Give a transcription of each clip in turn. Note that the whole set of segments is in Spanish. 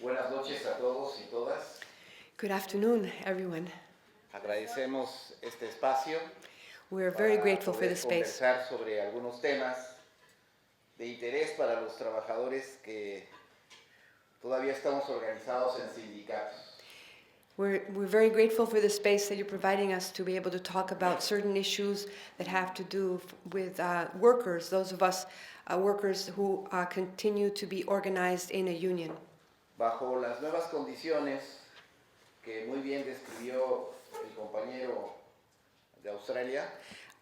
Buenas noches a todos y todas. Good afternoon, everyone. Agradecemos este espacio We're very para grateful for poder this space. conversar sobre algunos temas de interés para los trabajadores que todavía estamos organizados en sindicatos. We're very grateful for the space that you're providing us to be able to talk about certain issues that have to do with workers, those of us workers who continue to be organized in a union. Bajo las nuevas condiciones que muy bien describió el compañero de Australia,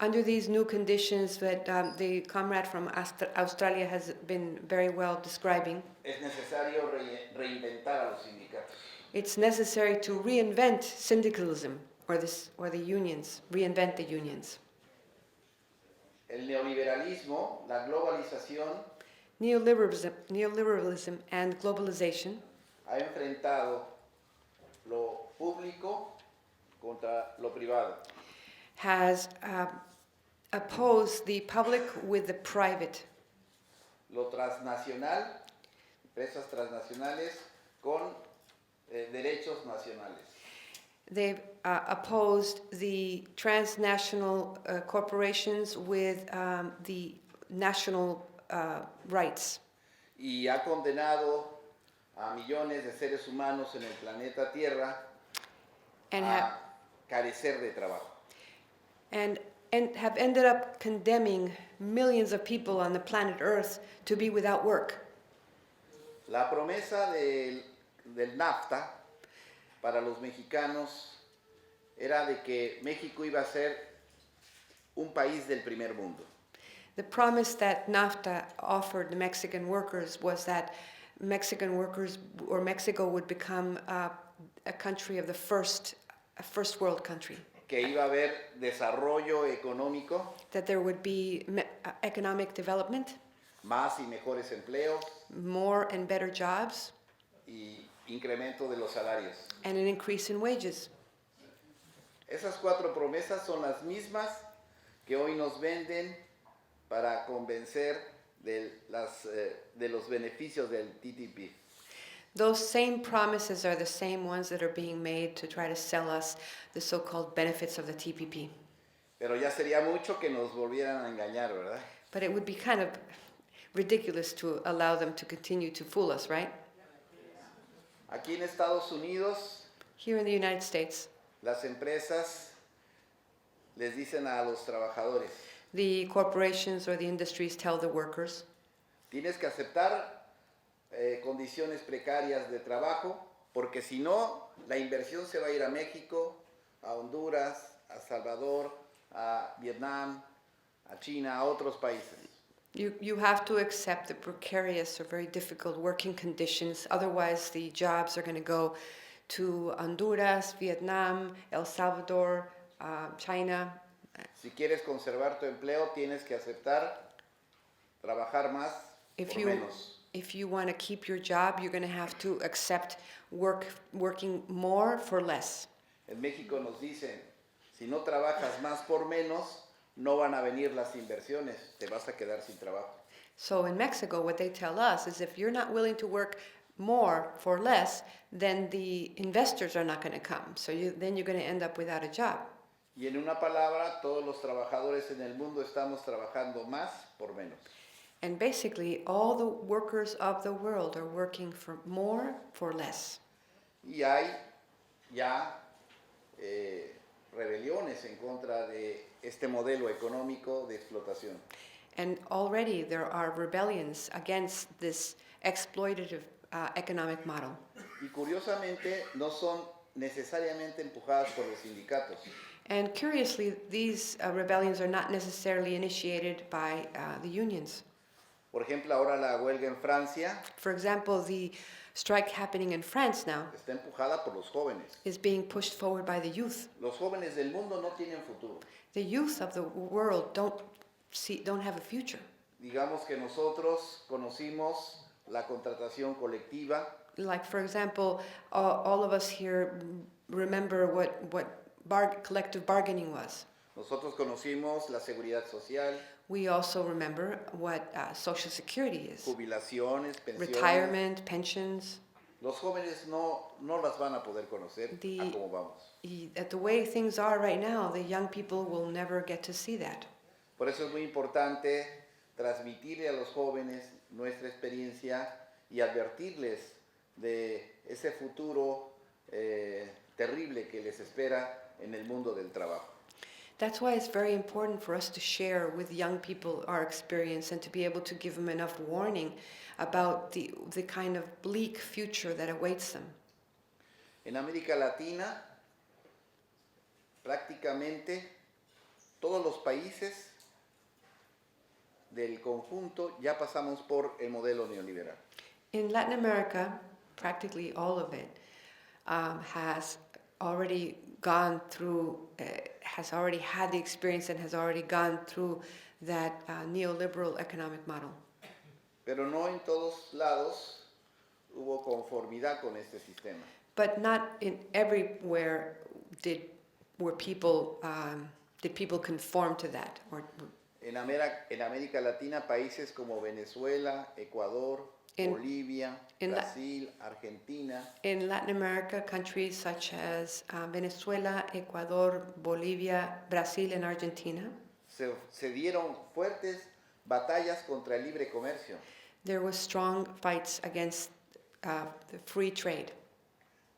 Under these new conditions that the comrade from Australia has been very well describing, es necesario reinventar a los sindicatos. it's necessary to reinvent syndicalism or the unions, reinvent the unions. El neoliberalismo, la globalización, Neoliberalism and globalization ha enfrentado lo público contra lo privado. has opposed the public with the private, Lo transnacional, empresas transnacionales con derechos nacionales. they've opposed the transnational corporations with the national rights, Y ha condenado a millones de seres humanos en el planeta Tierra and a carecer de trabajo. and have ended up condemning millions of people on the planet Earth to be without work. La promesa del NAFTA para los mexicanos era de que México iba a ser un país del primer mundo. The promise that NAFTA offered the Mexican workers was that Mexican workers or Mexico would become a country of the a first world country. Que iba a haber desarrollo económico, That there would be economic development, más y mejores empleos more and better jobs, y incremento de los salarios. and an increase in wages. Esas cuatro promesas son las mismas que hoy nos venden para convencer de los beneficios del TTIP. Those same promises are the same ones that are being made to try to sell us the so-called benefits of the TPP. Pero ya sería mucho que nos volvieran a engañar, ¿verdad? But it would be kind of ridiculous to allow them to continue to fool us, right? Aquí en Estados Unidos, Here in the United States, las empresas les dicen a los trabajadores, the corporations or the industries tell the workers, tienes que aceptar condiciones precarias de trabajo, porque si no, la inversión se va a ir a México, a Honduras, a Salvador, a Vietnam, a China, a otros países. you have to accept the precarious or very difficult working conditions, otherwise the jobs are going to go to Honduras, Vietnam, El Salvador, China. Si quieres conservar tu empleo, tienes que aceptar trabajar más por menos. If you want to keep your job, you're going to have to accept working more for less. En México nos dicen, si no trabajas más por menos, no van a venir las inversiones, te vas a quedar sin trabajo. So in Mexico, what they tell us is if you're not willing to work more for less, then the investors are not going to come. So then you're going to end up without a job. Y en una palabra, todos los trabajadores en el mundo estamos trabajando más por menos. And basically, all the workers of the world are working for more for less. Y hay ya rebeliones en contra de este modelo económico de explotación. And already there are rebellions against this exploitative economic model. Y curiosamente no son necesariamente empujadas por los sindicatos. And curiously, these rebellions are not necessarily initiated by the unions. Por ejemplo, ahora la huelga en Francia For example, the strike happening in France now está empujada por los jóvenes. is being pushed forward by the youth. Los jóvenes del mundo no tienen futuro. The youth of the world don't have a future. Digamos que nosotros conocimos la contratación colectiva, Like, for example, all of us here remember what collective bargaining was. nosotros conocimos la seguridad social, We also remember what Social Security is. jubilaciones, pensiones, Retirement, pensions. los jóvenes no las van a poder conocer a cómo vamos. At the way things are right now, the young people will never get to see that. Por eso es muy importante transmitirle a los jóvenes nuestra experiencia y advertirles de ese futuro terrible que les espera en el mundo del trabajo. That's why it's very important for us to share with young people our experience and to be able to give them enough warning about the kind of bleak future that awaits them. En América Latina, prácticamente todos los países del conjunto ya pasamos por el modelo neoliberal. In Latin America, practically all of it has already gone through, has already had the experience and has already gone through that neoliberal economic model. Pero no en todos lados hubo conformidad con este sistema. But not in everywhere did people conform to that. En América Latina, países como Venezuela, Ecuador, Bolivia, Brasil, Argentina. In Latin America, countries such as Venezuela, Ecuador, Bolivia, Brasil, and Argentina, se dieron fuertes batallas contra el libre comercio. There was strong fights against the free trade.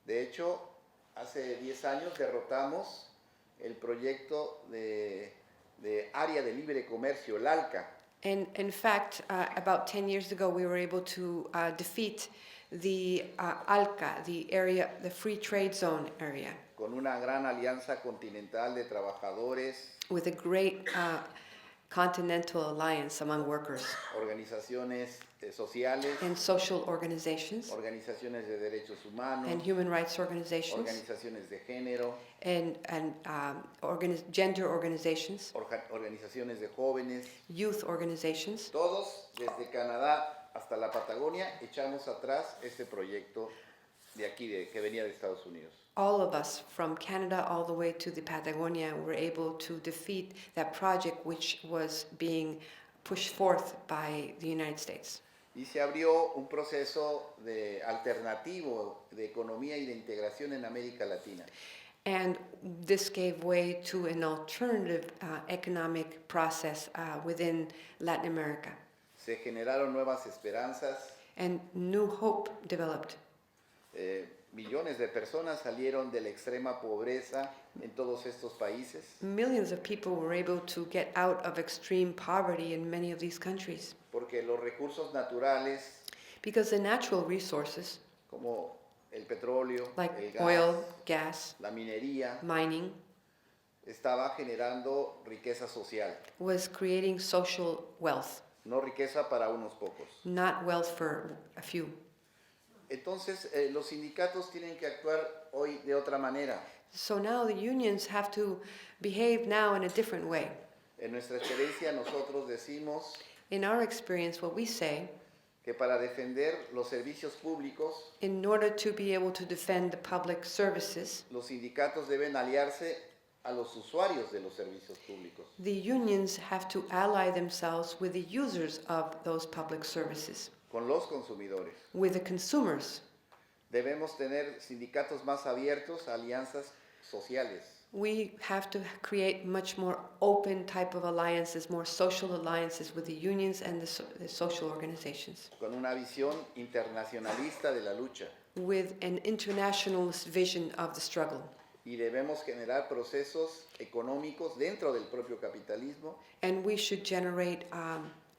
De hecho, hace 10 años derrotamos el proyecto de área de libre comercio, el ALCA. And in fact, about 10 years ago, we were able to defeat the ALCA, the free trade zone area. Con una gran alianza continental de trabajadores. With a great continental alliance among workers. Organizaciones sociales. And social organizations. Organizaciones de derechos humanos. And human rights organizations. Organizaciones de género. And gender organizations. Organizaciones de jóvenes. Youth organizations. Todos, desde Canadá hasta la Patagonia, echamos atrás este proyecto de aquí, que venía de Estados Unidos. All of us, from Canada all the way to the Patagonia, were able to defeat that project which was being pushed forth by the United States. Y se abrió un proceso alternativo de economía y de integración en América Latina. And this gave way to an alternative economic process within Latin America. Se generaron nuevas esperanzas. And new hope developed. Millones de personas salieron de la extrema pobreza en todos estos países. Millions of people were able to get out of extreme poverty in many of these countries. Porque los recursos naturales, because the natural resources, como el petróleo, like el gas, oil, gas, la minería, mining, estaba generando riqueza social. Was creating social wealth. No riqueza para unos pocos. Not wealth for a few. Entonces, los sindicatos tienen que actuar hoy de otra manera. So now the unions have to behave now in a different way. En nuestra experiencia nosotros decimos In our experience, what we say, que para defender los servicios públicos, in order to be able to defend the public services, los sindicatos deben aliarse a los usuarios de los servicios públicos. The unions have to ally themselves with the users of those public services. Con los consumidores. With the consumers. Debemos tener sindicatos más abiertos, alianzas sociales. We have to create much more open type of alliances, more social alliances with the unions and the social organizations. Con una visión internacionalista de la lucha. With an internationalist vision of the struggle. Y debemos generar procesos económicos dentro del propio capitalismo. And we should generate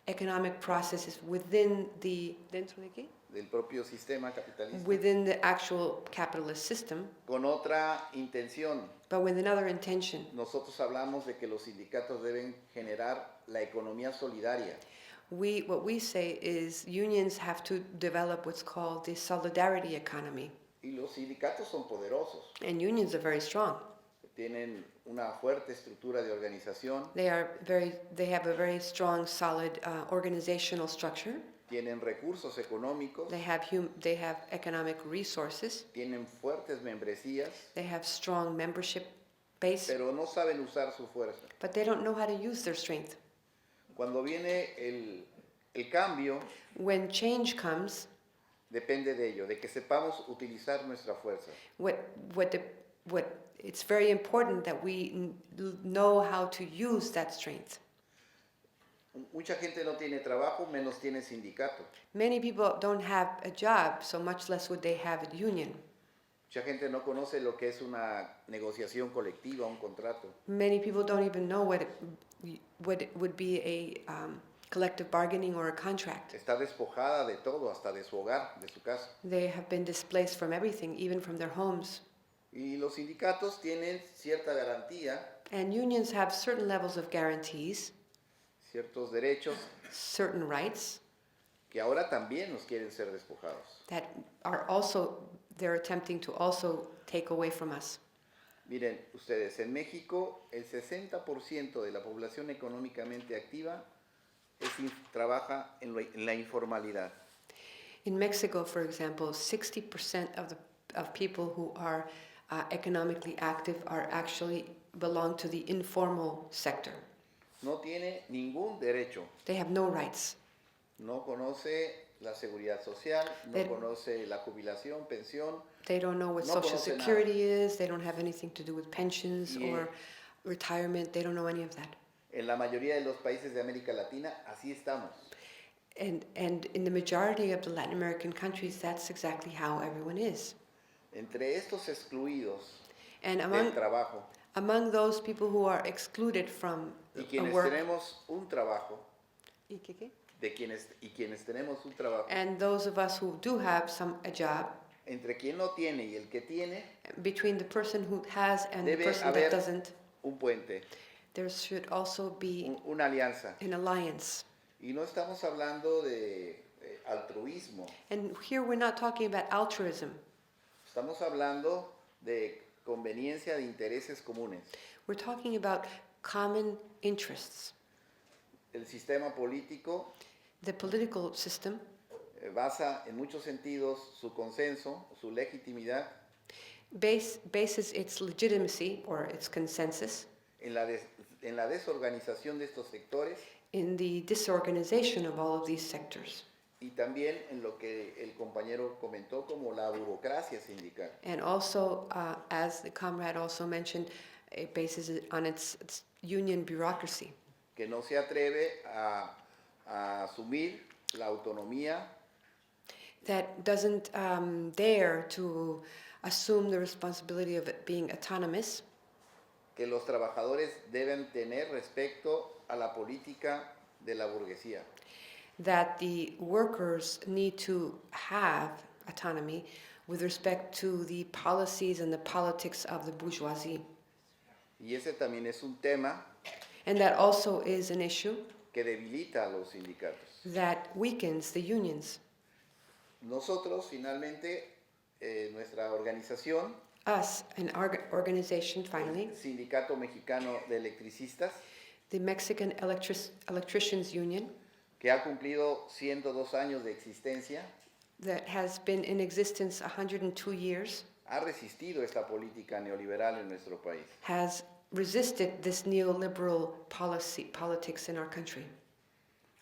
economic processes within the ¿dentro de qué? Del propio sistema capitalista. Within the actual capitalist system. Con otra intención. But with another intention. Nosotros hablamos de que los sindicatos deben generar la economía solidaria. What we say is unions have to develop what's called the solidarity economy. Y los sindicatos son poderosos. And unions are very strong. Tienen una fuerte estructura de organización. They have a very strong, solid organizational structure. Tienen recursos económicos. They have economic resources. Tienen fuertes membresías. They have strong membership base. Pero no saben usar su fuerza. But they don't know how to use their strength. Cuando viene el cambio, when change comes, depende de ello, de que sepamos utilizar nuestra fuerza. What, what, the, what, it's very important that we know how to use that strength. Mucha gente no tiene trabajo, menos tiene sindicato. Many people don't have a job, so much less would they have a union. Mucha gente no conoce lo que es una negociación colectiva, un contrato. Many people don't even know what it would be a collective bargaining or a contract. Está despojada de todo, hasta de su hogar, de su casa. They have been displaced from everything, even from their homes. Y los sindicatos tienen cierta garantía, And unions have certain levels of guarantees, ciertos derechos, certain rights que ahora también nos quieren ser despojados. that are also, they're attempting to also take away from us. Miren, ustedes, en México el 60% de la población económicamente activa trabaja en la informalidad. In Mexico, for example, 60% of people who are economically active are actually belong to the informal sector. No tiene ningún derecho. They have no rights. No conoce la seguridad social, no They- conoce la jubilación, pensión. They don't know what No Social conoce Security is. They don't have anything to do with pensions Y, or retirement. They don't know any of that. En la mayoría de los países de América Latina así estamos. And in the majority of the Latin American countries, that's exactly how everyone is. Entre estos excluidos And del trabajo among those people who are excluded from y a quienes work, tenemos un trabajo, ¿Y qué? quienes tenemos un trabajo, And those of us who do have a job, entre quien no tiene y el que tiene, between the person who has and the debe person haber that doesn't, un puente, there should also be una alianza. an alliance. Y no estamos hablando de altruismo, And here we're not talking about altruism. estamos hablando de conveniencia de intereses comunes. We're talking about common interests. El sistema político The political system basa en muchos sentidos su consenso, su legitimidad bases its legitimacy or its consensus en la desorganización de estos sectores in the disorganization of all of these sectors, y también en lo que el compañero comentó como la burocracia sindical. and also, as the comrade also mentioned, it bases it on its union bureaucracy, Que no se atreve a asumir la autonomía that doesn't dare to assume the responsibility of it being autonomous, que los trabajadores deben tener respecto a la política de la burguesía. that the workers need to have autonomy with respect to the policies and the politics of the bourgeoisie. Y ese también es un tema And that also is an issue que debilita a los sindicatos. that weakens the unions. Nosotros, finalmente, nuestra organización, Us, an organization, finally, Sindicato Mexicano de Electricistas, the Mexican Electricians Union, que ha cumplido 102 años de existencia, that has been in existence 102 years, ha resistido esta política neoliberal en nuestro país. has resisted this neoliberal politics in our country.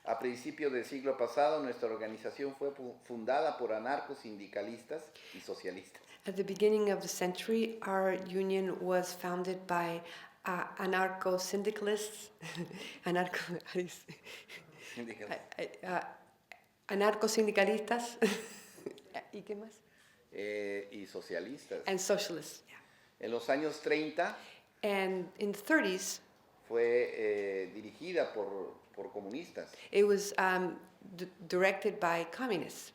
A principios del siglo pasado, nuestra organización fue fundada por anarcosindicalistas y socialistas. At the beginning of the century, our union was founded by anarcho-syndicalists, anarco-sindicalistas, ¿y qué más? Y socialistas. And socialists. Yeah. En los años 30 And in the 30s, fue dirigida por comunistas. it was directed by communists.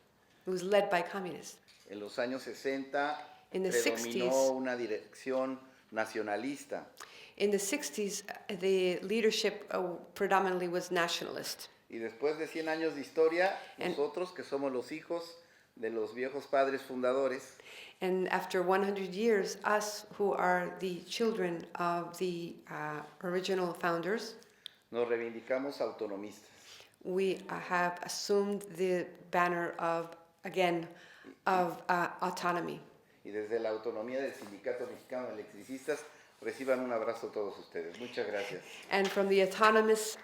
It was led by communists. En los años 60 In the predominó 60s. una dirección nacionalista. In the 60s, the leadership predominantly was nationalist. Y después de 100 años de historia, And- nosotros que somos los hijos de los viejos padres fundadores, And after 100 years, us who are the children of the original founders, nos reivindicamos autonomistas. we have assumed the banner of, again, of autonomy. Y desde la autonomía del Sindicato Mexicano de Electricistas Reciban un abrazo todos ustedes. Muchas gracias. And from the autonomous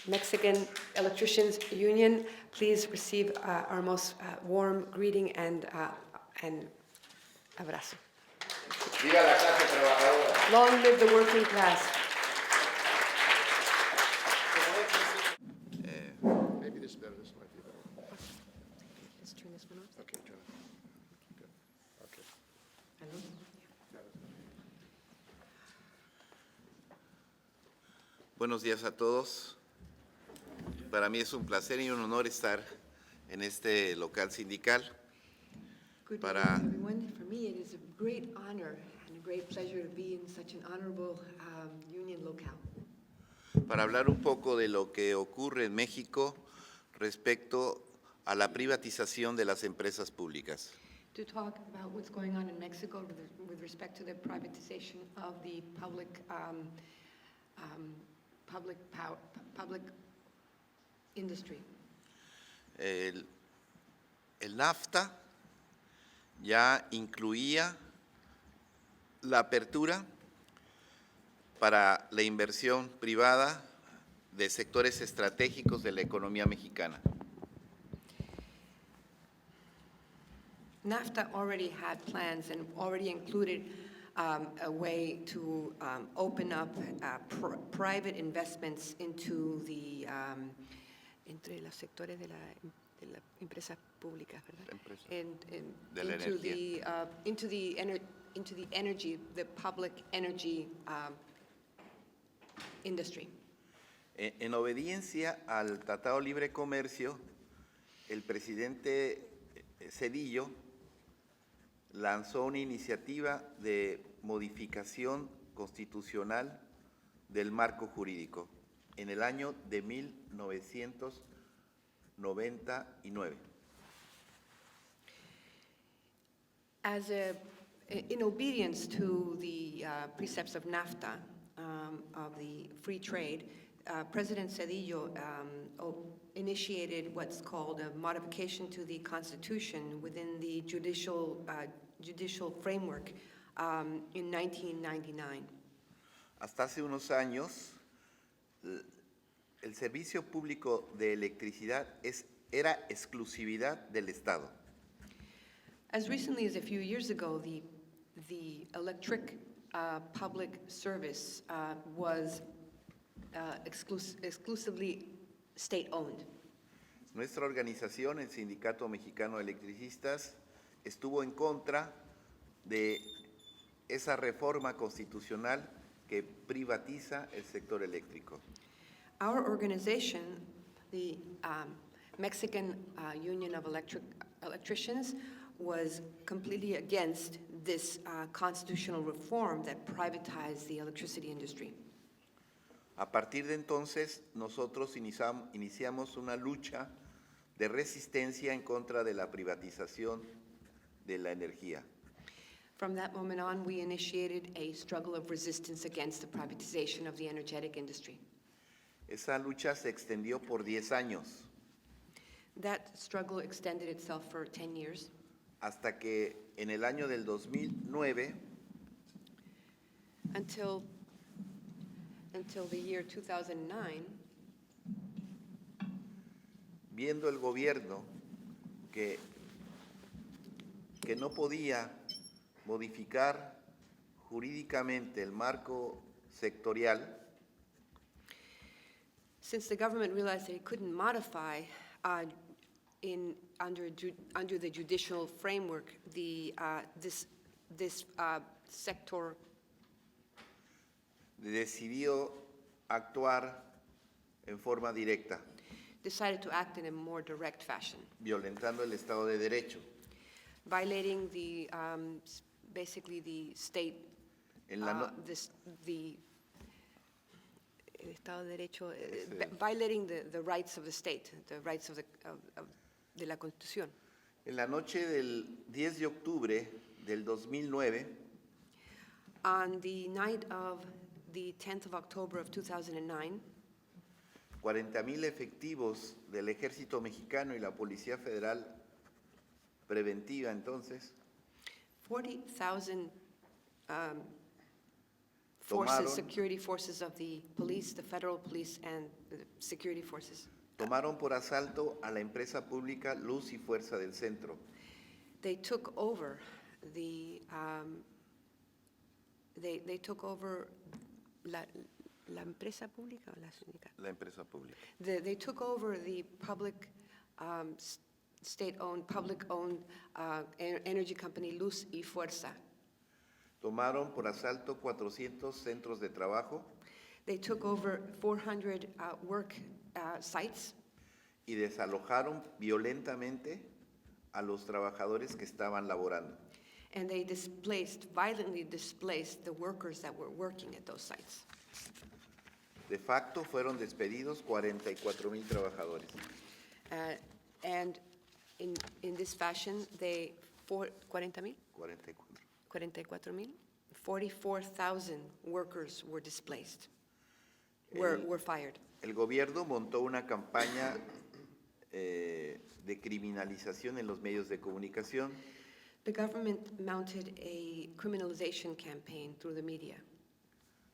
Mexican Electricians Union, please receive our most warm greeting and abrazo. Viva la clase trabajadora. Long live the working class. Maybe this better, this might be better. Let's turn this one off. Okay, turn it. Good. Okay. Buenos días a todos. Para mí es un placer y un honor estar en este local sindical. Good Para- morning, everyone. For me, it is a great honor and a great pleasure to be in such an honorable union locale. Para hablar un poco de lo que ocurre en México respecto a la privatización de las empresas públicas. To talk about what's going on in Mexico with respect to the privatization of the public industry. El NAFTA ya incluía la apertura para la inversión privada de sectores estratégicos de la economía mexicana. NAFTA already had plans and already included a way to open up private investments into the entre los sectores de la empresa pública, ¿verdad? Empresa. And De la into the energy, the public energy industry. En obediencia al Tratado de Libre Comercio, el presidente Zedillo lanzó una iniciativa de modificación constitucional del marco jurídico en el año de 1999. In obedience to the precepts of NAFTA, of the free trade, President Zedillo initiated what's called a modification to the Constitution within the judicial framework in 1999. Hasta hace unos años, el servicio público de electricidad era exclusividad del Estado. As recently as a few years ago, the electric public service was exclusively state-owned. Nuestra organización, el Sindicato Mexicano de Electricistas, estuvo en contra de esa reforma constitucional que privatiza el sector eléctrico. Our organization, the Mexican Union of Electricians, was completely against this constitutional reform that privatized the electricity industry. A partir de entonces, nosotros iniciamos una lucha de resistencia en contra de la privatización de la energía. From that moment on, we initiated a struggle of resistance against the privatization of the energetic industry. Esa lucha se extendió por 10 años, That struggle extended itself for 10 years, hasta que en el año del 2009 until the year 2009, viendo el gobierno que no podía modificar jurídicamente el marco sectorial, since the government realized that it couldn't modify under the judicial framework this sector, decidió actuar en forma directa, decided to act in a more direct fashion, violentando el Estado de Derecho. violating basically the state, En la no- el Estado de Derecho, Ese- violating the rights of the state, the rights of de la Constitución. En la noche del 10 de octubre del 2009, On the night of the 10th of October of 2009, 40,000 efectivos del Ejército Mexicano y la Policía Federal Preventiva entonces 40,000 forces, Tomaron- security forces of the police, the federal police, and the security forces. Tomaron por asalto a la empresa pública Luz y Fuerza del Centro. They took over they took over la empresa pública o la sindicato. La empresa pública. They took over the public, state-owned, public-owned energy company Luz y Fuerza. Tomaron por asalto 400 centros de trabajo They took over 400 work sites, y desalojaron violentamente a los trabajadores que estaban laborando. and they violently displaced the workers that were working at those sites. De facto fueron despedidos 44,000 trabajadores. And in this fashion, 40,000? 44. 44,000? 44,000 workers were displaced, were fired. El gobierno montó una campaña de criminalización en los medios de comunicación The government mounted a criminalization campaign through the media,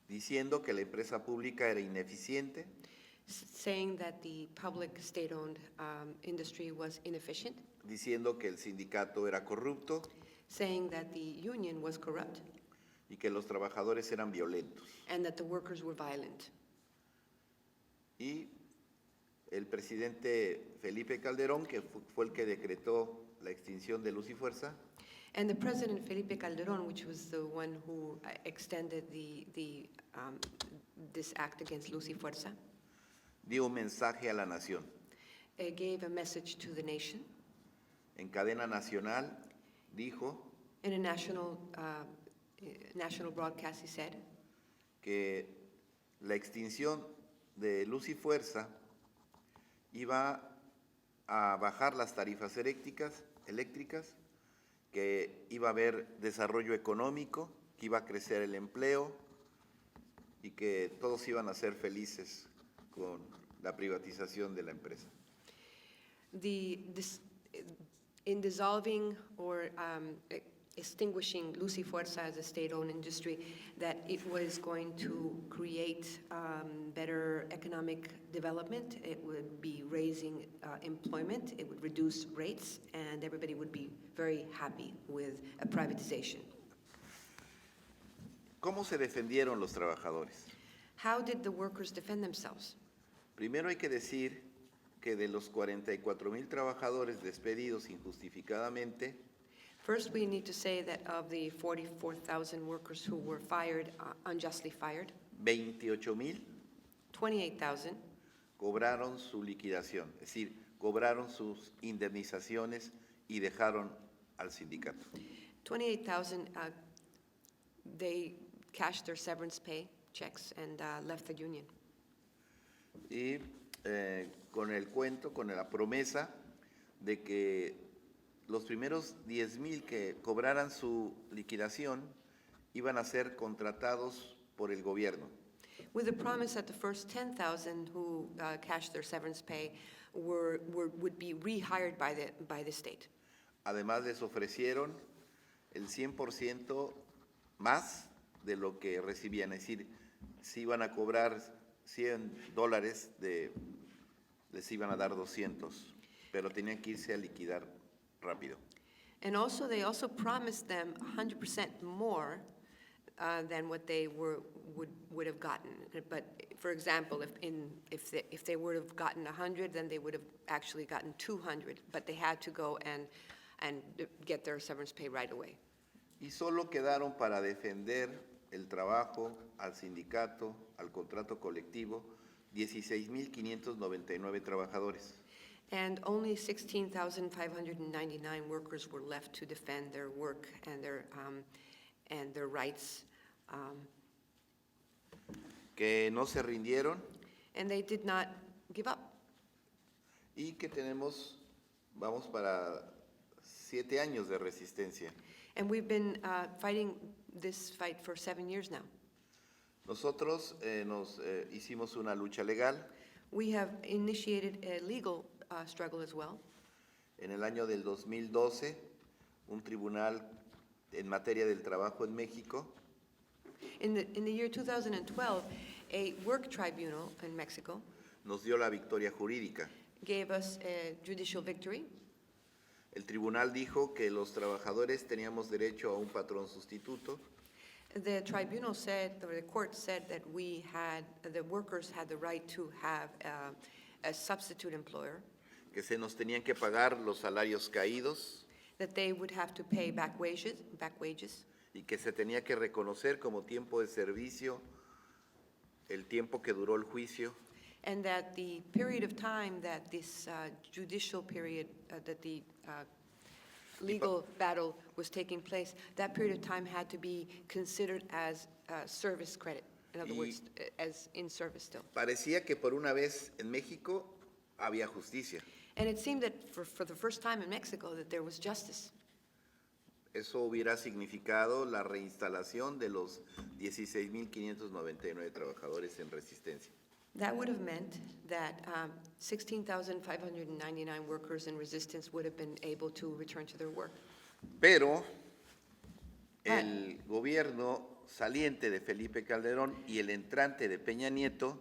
diciendo que la empresa pública era ineficiente, saying that the public state-owned industry was inefficient, diciendo que el sindicato era corrupto saying that the union was corrupt, y que los trabajadores eran violentos. and that the workers were violent. Y el presidente Felipe Calderón, que fue el que decretó la extinción de Luz y Fuerza, And the President Felipe Calderón, which was the one who extended this act against Luz y Fuerza, dio un mensaje a la nación. gave a message to the nation. En cadena nacional dijo In a national broadcast, he said que la extinción de Luz y Fuerza iba a bajar las tarifas eléctricas, que iba a haber desarrollo económico, que iba a crecer el empleo y que todos iban a ser felices con la privatización de la empresa. in dissolving or extinguishing Luz y Fuerza as a state-owned industry, that it was going to create better economic development. It would be raising employment. It would reduce rates, and everybody would be very happy with a privatization. ¿Cómo se defendieron los trabajadores? How did the workers defend themselves? Primero hay que decir que de los 44,000 trabajadores despedidos injustificadamente, First, we need to say that of the 44,000 workers who were fired, unjustly fired, 28,000 28,000 cobraron su liquidación, es decir, cobraron sus indemnizaciones y dejaron al sindicato. 28,000, they cashed their severance pay checks and left the union. Y con el cuento, con la promesa de que los primeros 10,000 que cobraran su liquidación iban a ser contratados por el gobierno. With the promise that the first 10,000 who cashed their severance pay would be rehired by the state. Además les ofrecieron el 100% más de lo que recibían, es decir, si iban a cobrar $100, les iban a dar 200, pero tenían que irse a liquidar rápido. And also, they also promised them 100% more than what they would have gotten. But for example, if they would have gotten 100, then they would have actually gotten 200. But they had to go and get their severance pay right away. Y solo quedaron para defender el trabajo, al sindicato, al contrato colectivo, 16,599 trabajadores. And only 16,599 workers were left to defend their work and their rights. Que no se rindieron And they did not give up. y que vamos para 7 años de resistencia. And we've been fighting this fight for 7 years now. Nosotros hicimos una lucha legal. We have initiated a legal struggle as well. En el año del 2012, un tribunal en materia del trabajo en México In the year 2012, a work tribunal in Mexico nos dio la victoria jurídica. gave us a judicial victory. El tribunal dijo que los trabajadores teníamos derecho a un patrón sustituto, The tribunal said, or the court said that the workers had the right to have a substitute employer, que se nos tenían que pagar los salarios caídos that they would have to pay back wages, y que se tenía que reconocer como tiempo de servicio el tiempo que duró el juicio and that the period of time that this judicial period, that the legal battle was taking place, that period of time had to be considered as service credit. In other Y- words, as in service still. Parecía que por una vez en México había justicia. And it seemed that for the first time in Mexico that there was justice. Eso hubiera significado la reinstalación de los 16.599 trabajadores en resistencia. That would have meant that 16,599 workers in resistance would have been able to return to their work. Pero el gobierno saliente de Felipe Calderón y el entrante de Peña Nieto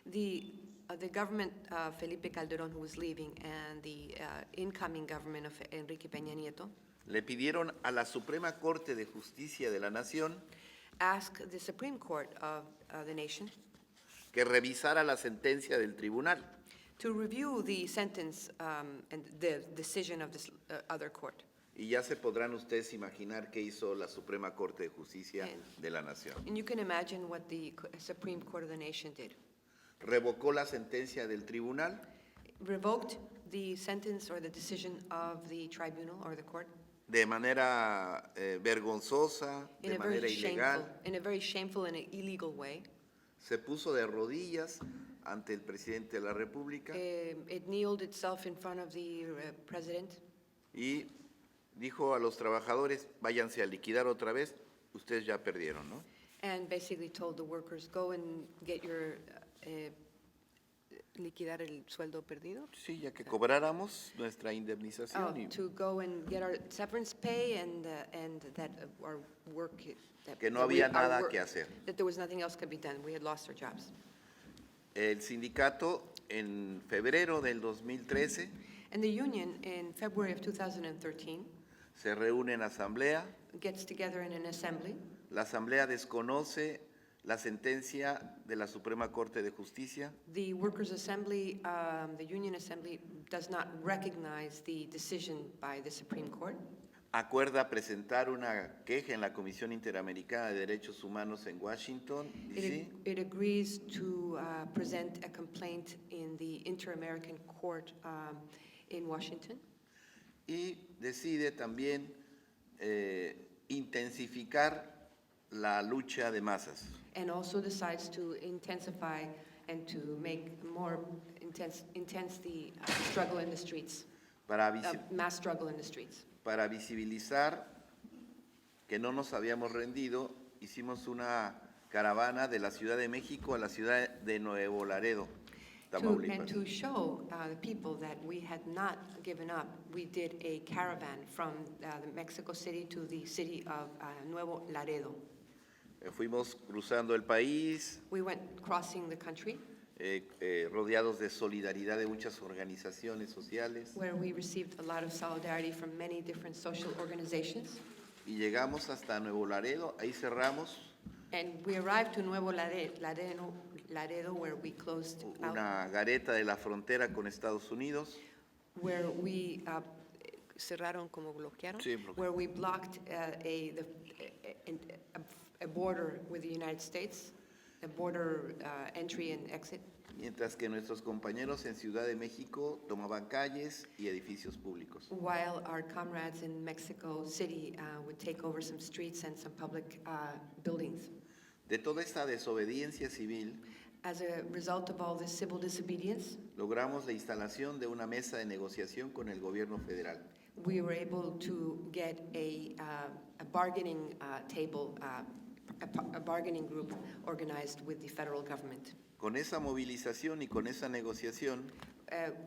The government, Felipe Calderón, who was leaving, and the incoming government of Enrique Peña Nieto, le pidieron a la Suprema Corte de Justicia de la Nación asked the Supreme Court of the nation que revisara la sentencia del tribunal. to review the sentence and the decision of this other court. Y ya se podrán ustedes imaginar qué hizo la Suprema Corte de Justicia de la Nación. And you can imagine what the Supreme Court of the nation did. Revocó la sentencia del tribunal Revoked the sentence or the decision of the tribunal or the court de manera vergonzosa, de manera ilegal. in a very shameful and illegal way. Se puso de rodillas ante el presidente de la República It kneeled itself in front of the president y dijo a los trabajadores, váyanse a liquidar otra vez, ustedes ya perdieron, ¿no? and basically told the workers, go and get your liquidar el sueldo perdido. Sí, ya que cobráramos nuestra indemnización y To go and get our severance pay and that our work. que no había nada que hacer. That there was nothing else could be done. We had lost our jobs. El sindicato en febrero del 2013 And the union in February of 2013 se reúne en asamblea. gets together in an assembly. La asamblea desconoce la sentencia de la Suprema Corte de Justicia The Workers' Assembly, the Union Assembly, does not recognize the decision by the Supreme Court. acuerda presentar una queja en la Comisión Interamericana de Derechos Humanos en Washington, D.C. It agrees to present a complaint in the Inter-American Court in Washington, y decide también intensificar la lucha de masas. and also decides to intensify and to make more intense the struggle in the streets, Para, visi- mass struggle in the streets. para visibilizar que no nos habíamos rendido, hicimos una caravana de la Ciudad de México a la ciudad de Nuevo Laredo, And Tamaulipas. to show the people that we had not given up, we did a caravan from the Mexico City to the city of Nuevo Laredo. Fuimos cruzando el país, We went crossing the country rodeados de solidaridad de muchas organizaciones sociales, where we received a lot of solidarity from many different social organizations. y llegamos hasta Nuevo Laredo, ahí cerramos And we arrived to Nuevo Laredo, where we closed out, una gareta de la frontera con Estados Unidos, where we cerraron como bloquearon, Sí, bloquearon. where we blocked a border with the United States, a border entry and exit, mientras que nuestros compañeros en Ciudad de México tomaban calles y edificios públicos. while our comrades in Mexico City would take over some streets and some public buildings. De toda esta desobediencia civil, As a result of all this civil disobedience, logramos la instalación de una mesa de negociación con el gobierno federal. we were able to get a bargaining table, a bargaining group organized with the federal government. Con esa movilización y con esa negociación,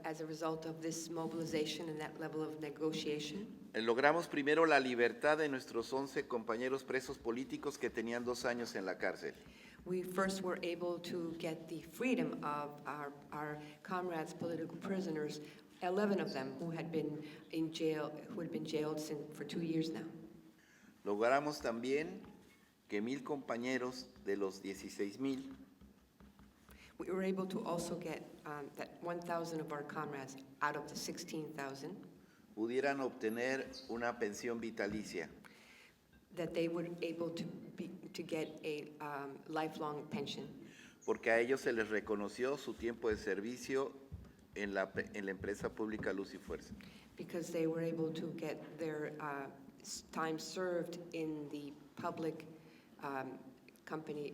as a result of this mobilization and that level of negotiation. Logramos primero la libertad de nuestros 11 compañeros presos políticos que tenían 2 años en la cárcel. We first were able to get the freedom of our comrades, political prisoners, 11 of them who had been in jail, who had been jailed for 2 years now. Logramos también que 1,000 compañeros de los 16,000 We were able to also get that 1,000 of our comrades out of the 16,000, pudieran obtener una pensión vitalicia, that they were able to get a lifelong pension, porque a ellos se les reconoció su tiempo de servicio en la empresa pública Luz y Fuerza. because they were able to get their time served in the public company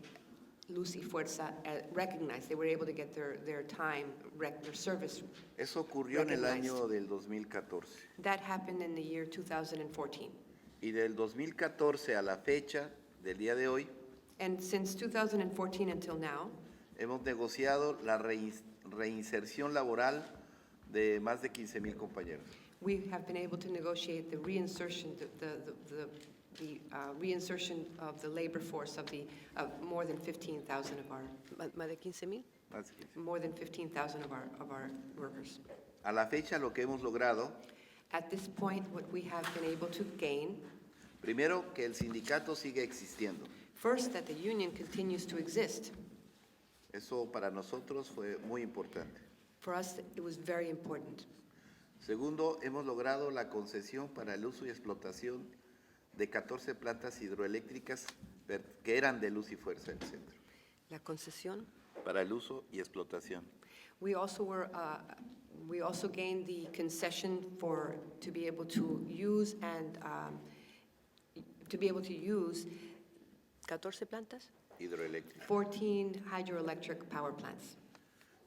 Luz y Fuerza recognized. They were able to get their time, their service. Eso ocurrió en el Recognized. año del 2014. That happened in the year 2014. Y del 2014 a la fecha del día de hoy, And since 2014 until now, hemos negociado la reinserción laboral de más de 15,000 compañeros. we have been able to negotiate the reinsertion, the reinsertion of the labor force of more than 15,000 of our, ¿más de 15,000? Más de 15,000. More than 15,000 of our workers. A la fecha lo que hemos logrado, At this point, what we have been able to gain, primero que el sindicato sigue existiendo. first, that the union continues to exist. Eso para nosotros fue muy importante. For us, it was very important. Segundo, hemos logrado la concesión para el uso y explotación de 14 plantas hidroeléctricas que eran de Luz y Fuerza del centro, La concesión. para el uso y explotación. We also gained the concession to be able to use and, to be able to use 14 plantas? Hidroeléctricas, 14 hydroelectric power plants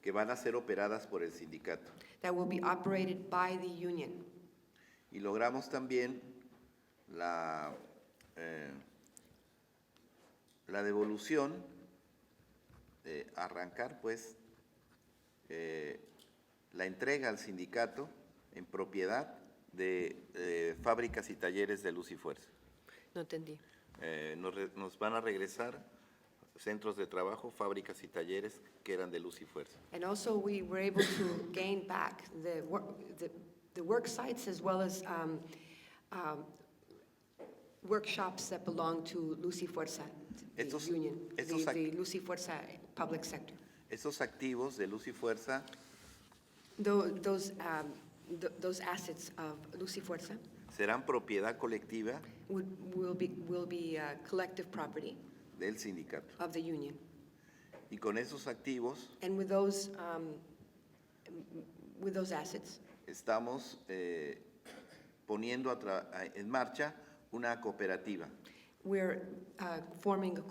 que van a ser operadas por el sindicato. that will be operated by the union. Y logramos también la devolución, arrancar pues la entrega al sindicato en propiedad de fábricas y talleres de Luz y Fuerza. No entendí. Nos van a regresar centros de trabajo, fábricas y talleres que eran de Luz y Fuerza. And also, we were able to gain back the work sites as well as workshops that belong to Luz y Fuerza, the union, the Luz y Fuerza public sector. Esos activos de Luz y Fuerza Those assets of Luz y Fuerza serán propiedad colectiva will be collective property del sindicato. of the union. Y con esos activos And with those assets, estamos poniendo en marcha una cooperativa we're forming a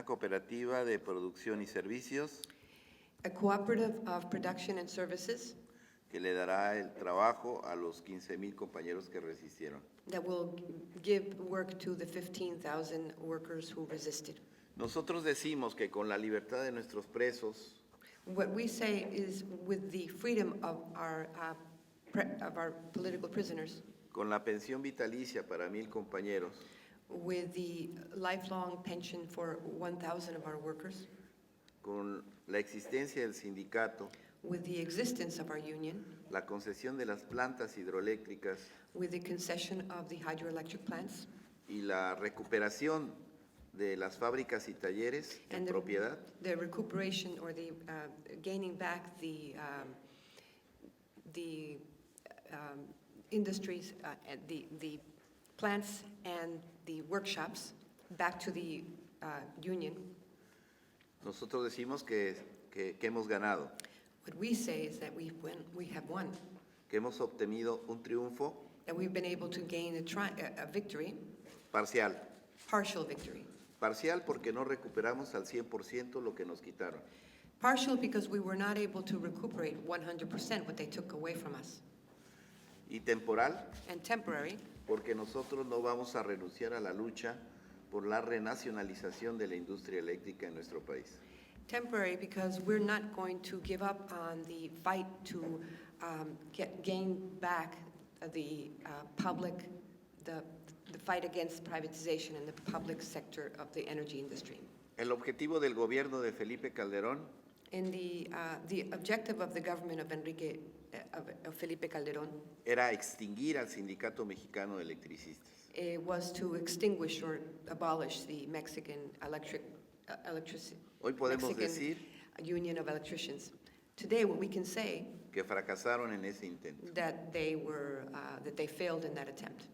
cooperative de producción y servicios a cooperative of production and services que le dará el trabajo a los 15,000 compañeros que resistieron. that will give work to the 15,000 workers who resisted. Nosotros decimos que con la libertad de nuestros presos, What we say is with the freedom of our political prisoners, con la pensión vitalicia para 1,000 compañeros, with the lifelong pension for 1,000 of our workers, con la existencia del sindicato, with the existence of our union, la concesión de las plantas hidroeléctricas with the concession of the hydroelectric plants, y la recuperación de las fábricas y talleres en and propiedad, the recuperation or the gaining back the industries, and the plants and the workshops back to the union. nosotros decimos que hemos ganado, What we say is that we have won, que hemos obtenido un triunfo that we've been able to gain a victory, parcial. partial victory. Parcial porque no recuperamos al 100% lo que nos quitaron. Partial because we were not able to recuperate 100% what they took away from us. Y temporal And temporary porque nosotros no vamos a renunciar a la lucha por la renacionalización de la industria eléctrica en nuestro país. Temporary because we're not going to give up on the fight to gain back the fight against privatization in the public sector of the energy industry. El objetivo del gobierno de Felipe Calderón In the objective of the government of Felipe Calderón era extinguir al Sindicato Mexicano de Electricistas. was to extinguish or abolish the Mexican Hoy podemos Mexican decir Union of Electricians. Today, what we can say que fracasaron en ese intento, that they failed in that attempt,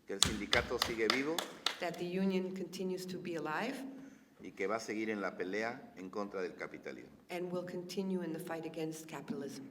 que el sindicato sigue vivo that the union continues to be alive y que va a seguir en la pelea en contra del capitalismo. and will continue in the fight against capitalism.